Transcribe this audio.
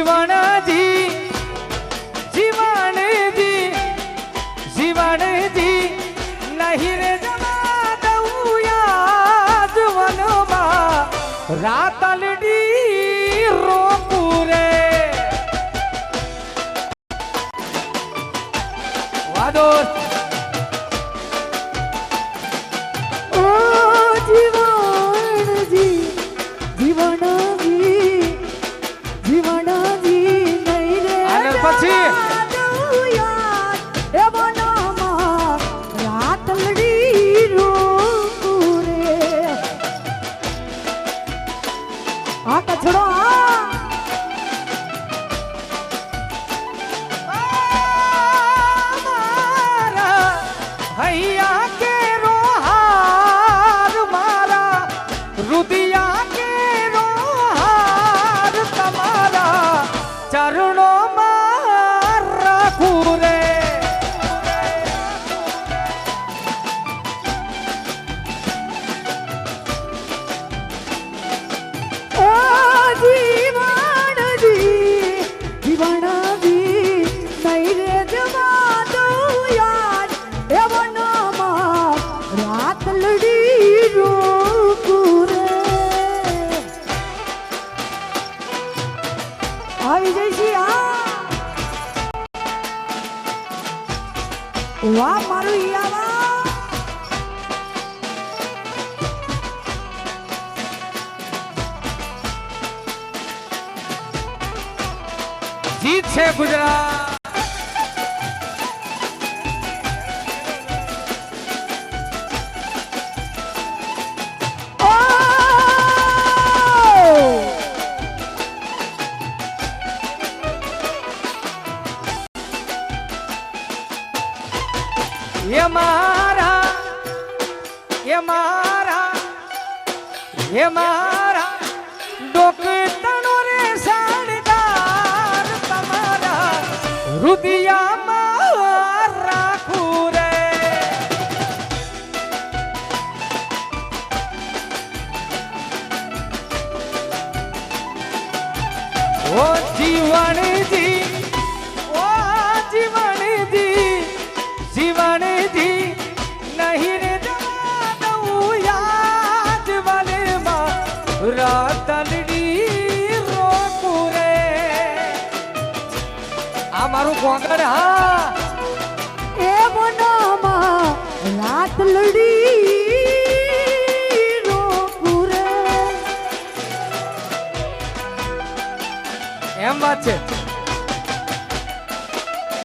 જીવણજી જીવણજી જીવણજી નહીં રે જવા દઉં યાદ વનમાં રાતલડી રોકું રે વાદો વાહ મારું ઈયાવા જીત છે ગુજરાત ये मारा डोकतनो रे साणदार तमारा रुदिया मार राखू रे ओ जीवनजी ओ जीवनजी जीवनजी नहीं रे जवा दऊं याद वનમાં રાતલડી રોકું રે આ મારું કોંગર હા એ મનામાં રાતલડી રોકું રે એમ વાત છે